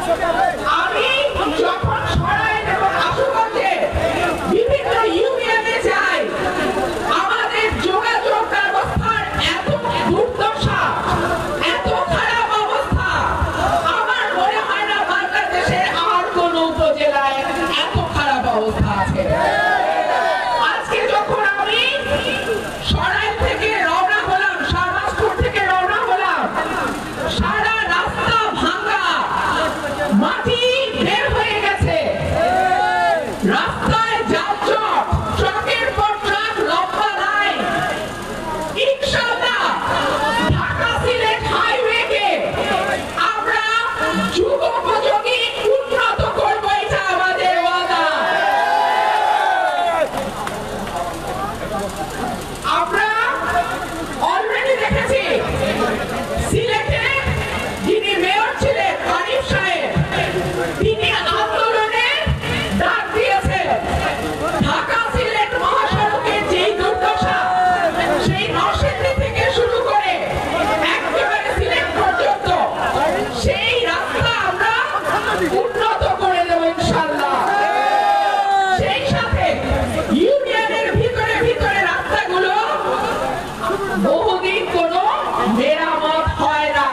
আমি যখন সরাইল এবং আশুগঞ্জে বিভিন্ন ইউনিয়নে যাই, আমাদের যোগাযোগ ব্যবস্থার এত দুর্দশা, এত খারাপ অবস্থা, আমার মনে হয় না বাংলাদেশের আর কোন উপজেলায় এত খারাপ অবস্থা আছে। আজকে যখন আমি সরাইল থেকে রওনা হলাম, শাহবাজপুর থেকে রওনা হলাম, সারা রাস্তা ভাঙা, মাটি বের হয়ে গেছে, রাস্তায় যানজট, ট্রাকের পর ট্রাক, লম্বা লাইন। ইনশাআল্লাহ ঢাকা সিলেট হাইওয়েকে আমরা যুগোপযোগী উন্নত করব, এটা আমাদের ওয়াদা। আমরা অলরেডি দেখেছি সিলেটে যিনি মেয়র ছিলেন আরিফ সাহেব, তিনি আন্দোলনে ডাক দিয়েছেন। ঢাকা সিলেট মহাসড়কের যেই দুর্দশা, সেই নরসিংদী থেকে শুরু করে একেবারে সিলেট পর্যন্ত, সেই রাস্তা আমরা উন্নত করে দেব ইনশাআল্লাহ। সেই সাথে ইউনিয়নের ভিতরে ভিতরে রাস্তাগুলো বহুদিন কোনো মেরামত হয় না,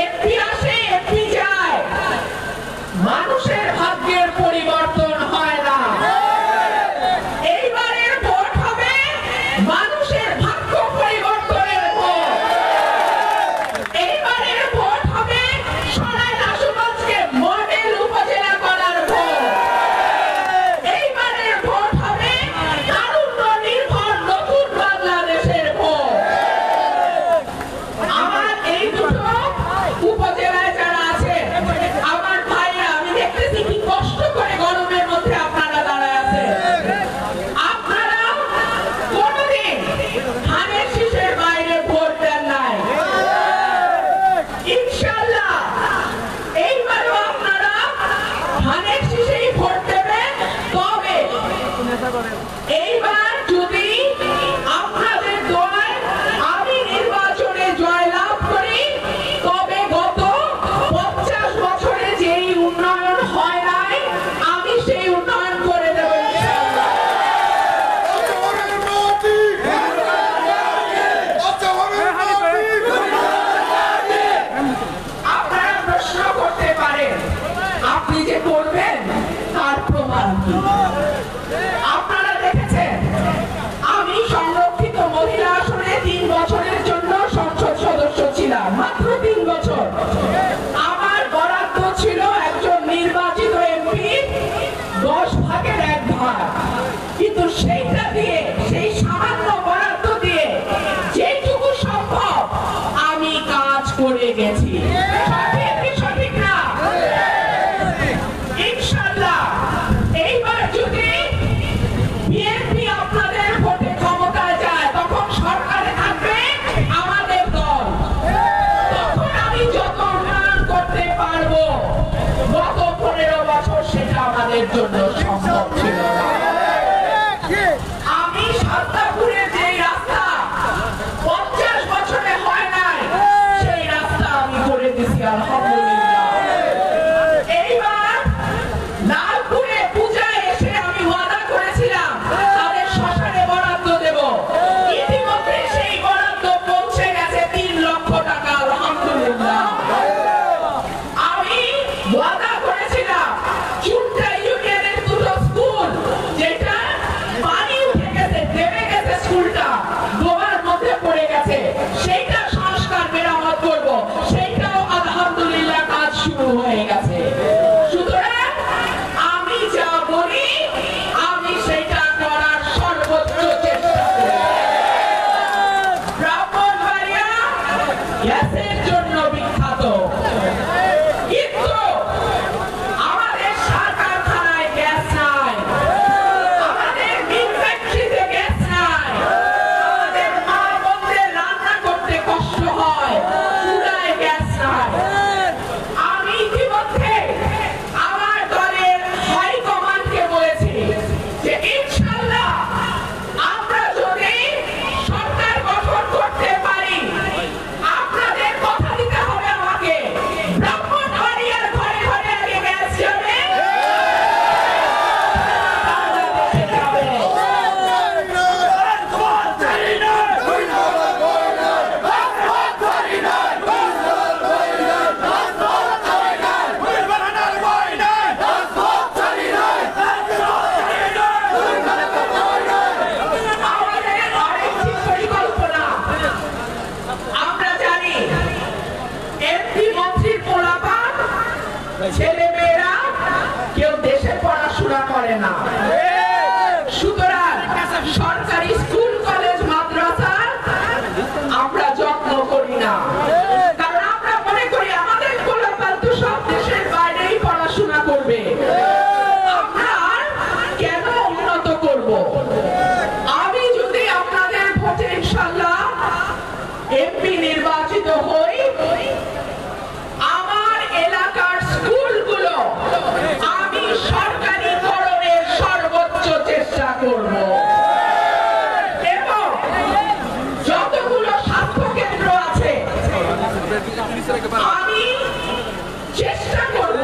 এমপি আসে এমপি যায়, মানুষের ভাগ্যের পরিবর্তন হয় না। এইবারের ভোট হবে মানুষের ভাগ্য পরিবর্তনের ভোট। এইবারের ভোট হবে সরাইল আশুগঞ্জকে মডেল উপজেলা করার ভোট। এইবারের ভোট হবে তারুণ্য নির্ভর নতুন বাংলাদেশের ভোট। আমার এই দুটো উপজেলায় যারা আছে, আমার ভাইরা, আমি দেখতেছি কি কষ্ট করে গরমের মধ্যে আপনারা দাঁড়ায় আছেন। আপনারা কোনদিন ধানের শীষের বাইরে ভোট দেন নাই। ইনশাআল্লাহ এইবারও আপনারা ধানের শীষেই ভোট দেবেন। তবে এইবার যদি আপনাদের দোয়ায় আমি নির্বাচনে জয়লাভ করি, তবে গত 50 বছরে যেই উন্নয়ন হয় নাই, আমি সেই উন্নয়ন করে দেব ইনশাআল্লাহ। আপনারা প্রশ্ন করতে পারেন, আপনি যে করবেন তার প্রমাণ কি? আপনারা দেখেছেন আমি সংরক্ষিত মহিলা আসনে 3 বছরের জন্য সংসদ সদস্য ছিলাম, মাত্র 3 বছর। আমার বরাদ্দ ছিল একজন নির্বাচিত এমপি 10 ভাগের 1 ভাগ, কিন্তু সেইটা দিয়ে, সেই সামান্য বরাদ্দ দিয়ে যেটুকু সম্ভব আমি কাজ করে গেছি। সঠিক কি সঠিক না? ইনশাআল্লাহ এইবার যদি বিএনপি আপনাদের ভোটে ক্ষমতায় যায়, তখন সরকারে থাকবে আমাদের দল, তখন আমি যত উন্নয়ন করতে পারবো, গত 15 বছর সেটা আমাদের জন্য সম্ভব ছিল না। আমি শান্তাপুরের যেই রাস্তা 50 বছরে হয় নাই, সেই রাস্তা আমি করে দিছি আলহামদুলিল্লাহ। এইবার লালপুরে পূজায় এসে আমি ওয়াদা করেছিলাম তাদের শ্মশানে বরাদ্দ দেব। ইতিমধ্যে সেই বরাদ্দ পৌঁছে গেছে 3 লক্ষ টাকা আলহামদুলিল্লাহ। আমি ওয়াদা করেছিলাম চুনটা ইউনিয়নের ছেলে মেয়েরা কেউ দেশে পড়াশোনা করে না। সুতরাং সরকারি স্কুল কলেজ মাদ্রাসা আমরা যত্ন করি না, কারণ আমরা মনে করি আমাদের কোলাপালতু সব দেশের বাইরেই পড়াশোনা করবে, আমরা কেন উন্নত করব? আমি যদি আপনাদের ভোটে ইনশাআল্লাহ এমপি নির্বাচিত হই, আমার এলাকার স্কুলগুলো আমি সরকারিকরণের সর্বোচ্চ চেষ্টা করব এবং যতগুলো স্বাস্থ্য কেন্দ্র আছে আমি চেষ্টা করব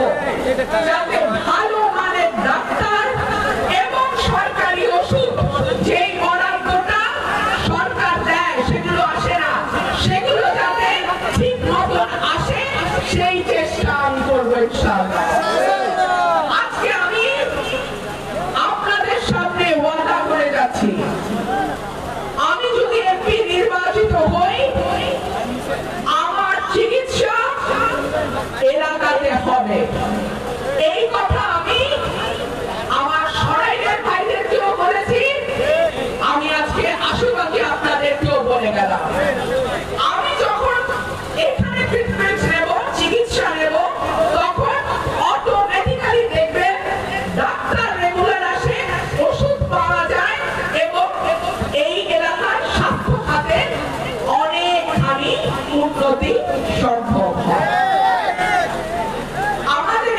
যাতে ভালো মানের ডাক্তার এবং সরকারি ওষুধ যেই বরাদ্দটা সরকার দেয় সেগুলো আসে না, সেগুলো যাতে ঠিক মতন আসে সেই চেষ্টা আমি করবো ইনশাআল্লাহ। আজকে আমি আপনাদের সামনে ওয়াদা করে যাচ্ছি, আমি যদি এমপি নির্বাচিত হই আমার চিকিৎসা এলাকাতে হবে। এই কথা আমি আমার সরাইলের ভাইদেরকেও বলেছি, আমি আজকে আশুগঞ্জে আপনাদেরকেও বলে গেলাম। আমি যখন এখানে ট্রিটমেন্ট নেব, চিকিৎসা নেব, তখন অটোমেটিক্যালি দেখবেন ডাক্তার রেগুলার আসে, ওষুধ পাওয়া যায় এবং এই এলাকার স্বাস্থ্য খাতে অনেকখানি উন্নতি সম্ভব হয়। আমাদের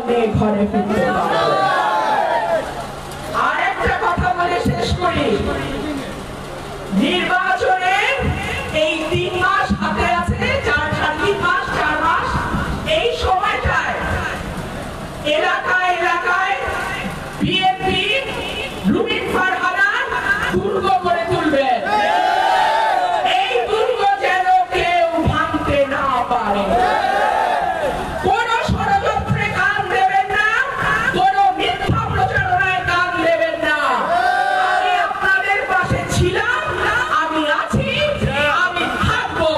নিয়ে ঘরে ফিরতে পারবে। আর একটা কথা বলে শেষ করি, নির্বাচনের এই 3 মাস হাতে আছে, 3 মাস 4 মাস, এই সময়টায় এলাকায় এলাকায় বিএনপি রুমিন ফারহানা দুর্গ গড়ে তুলবে। এই দুর্গ যেন কেউ ভাঙতে না পারে। কোন ষড়যন্ত্রে কান দেবেন না, কোন মিথ্যা প্রচারণায় কান দেবেন না। আমি আপনাদের পাশে ছিলাম, আমি আছি, আমি থাকবো।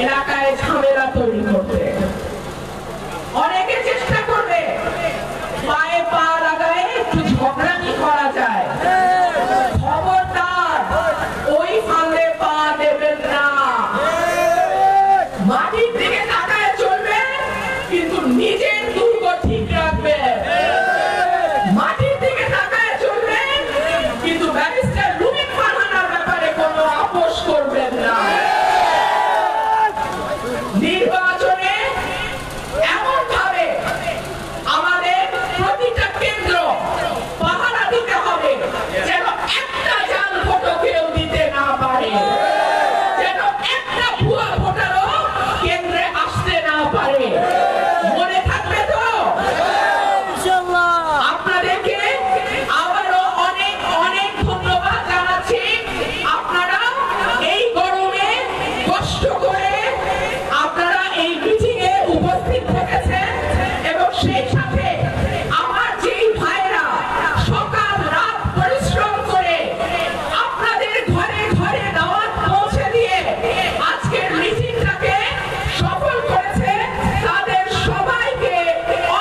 এলাকায় ঝামেলা তৈরি করতে, অনেকে চেষ্টা করবে পায়ে পা লাগায় একটু ঝগড়ানি করা যায়। খবরদার, ওই ফাঁদে পা দেবেন না। মাটির দিকে তাকায় চলবে, কিন্তু নিজের দুর্গ ঠিক রাখবে। মাটির দিকে তাকায় চলবে, কিন্তু ব্যারিস্টার রুমিন ফারহানার ব্যাপারে কোনো আপোষ করবেন না। নির্বাচনে এমন ভাবে আমাদের প্রতিটা কেন্দ্র পাহারা দিতে হবে যেন একটা জাল ভোটও কেউ দিতে না পারে, যেন একটা ভুয়া ভোটারও কেন্দ্রে আসতে না পারে। মনে থাকবে তো? আপনাদেরকে আবারও অনেক অনেক ধন্যবাদ জানাচ্ছি। আপনারা এই গরমে কষ্ট করে আপনারা এই মিটিং এ উপস্থিত থেকেছেন, এবং সেই সাথে আমার যেই ভাইরা সকাল রাত পরিশ্রম করে আপনাদের ঘরে ঘরে দাওয়াত পৌঁছে দিয়ে আজকের মিটিংটাকে সফল করেছে, তাদের সবাইকে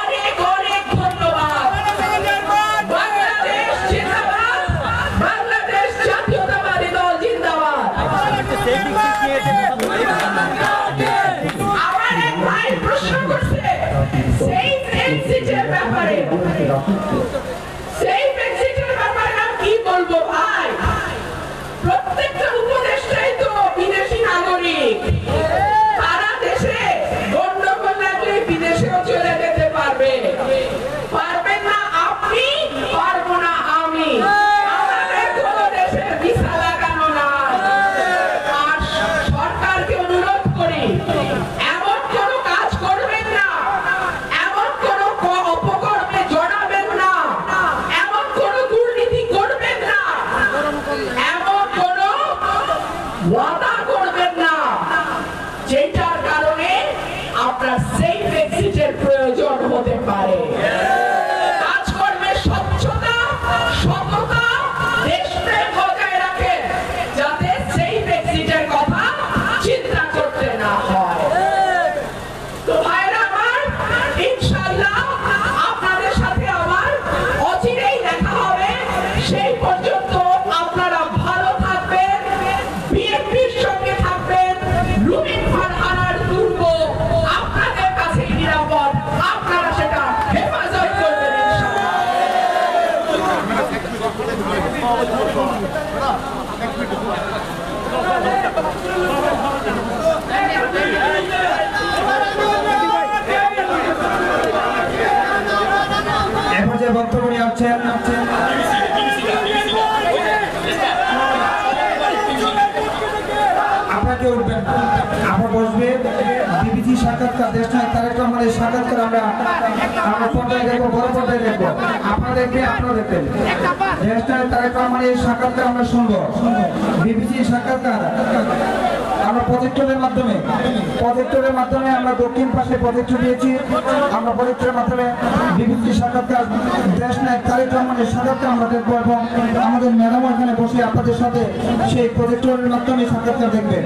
অনেক অনেক ধন্যবাদ। বাংলাদেশ জিন্দাবাদ, বাংলাদেশ জাতীয়তাবাদী দল জিন্দাবাদ। আমার এক ভাই প্রশ্ন করছে সেফ এক্সিটের ব্যাপারে। সেফ এক্সিটের ব্যাপারে আমি কি বলবো ভাই? প্রত্যেকটা উপদেষ্টাই তো বিদেশি নাগরিক। তারা দেশে গন্ডগোল লাগলে বিদেশেও চলে যেতে পারবে। পারবেন না আপনি, পারবো না আমি। আমাদের কোনো দেশের ভিসা লাগানো নাই। আর সরকারকে অনুরোধ করি, এমন কোনো কাজ করবেন না, এমন কোনো অপকর্মে জড়াবেন না, এমন কোনো দুর্নীতি করবেন না, এমন কোনো ওয়াদা করবেন না যেটার কারণে আপনার সেফ এক্সিটের প্রয়োজন হতে পারে। কাজকর্মের স্বচ্ছতা, সততা, দেশপ্রেম বজায় রাখেন, যাতে সেফ এক্সিটের কথা চিন্তা করতে না হয়। তো ভাইরা আমার, ইনশাআল্লাহ আপনাদের সাথে আমার অচিরেই দেখা হবে। সেই পর্যন্ত আপনারা ভালো থাকবেন, বিএনপির সঙ্গে থাকবেন। রুমিন ফারহানার দুর্গ আপনাদের কাছে নিরাপদ, আপনারা সেটা হেফাজত করবেন ইনশাআল্লাহ। এখন যে বক্তব্য নিয়ে আসছেন আপনাকে উঠবেন, আপনার বসবেন। বিবিসি সাক্ষাৎকার, দেশ নায়ক তারেক রহমানের সাক্ষাৎকার আমরা পর্দায় দেখবো, বড় পর্দায় দেখবো। আপনাদেরকে আপনাদেরকে দেশ নায়ক তারেক রহমানের সাক্ষাৎকার আমরা শুনবো। বিবিসি সাক্ষাৎকার আমরা প্রজেক্টরের মাধ্যমে আমরা দক্ষিণ পাশে প্রজেক্টর দিয়েছি। আমরা প্রজেক্টরের মাধ্যমে বিবিসি সাক্ষাৎকার, দেশ নায়ক তারেক রহমানের সাক্ষাৎকার আমরা দেখবো, এবং আমাদের ম্যাডাম এখানে বসে আপনাদের সাথে সেই প্রজেক্টরের মাধ্যমে সাক্ষাৎকার দেখবেন।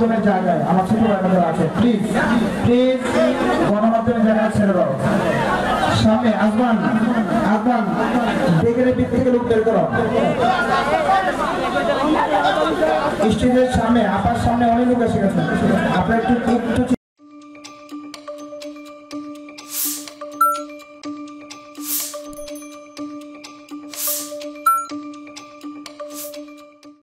গণমাধ্যমের জায়গায় আমার ছোট ভাইরা আছে, প্লিজ প্লিজ গণমাধ্যমের জায়গায় ছেড়ে দাও। সামনে আসবান দেখে ভিত থেকে লোক বের করো। স্টেজের সামনে আপার সামনে অনেক লোক এসে গেছে, আপনার একটু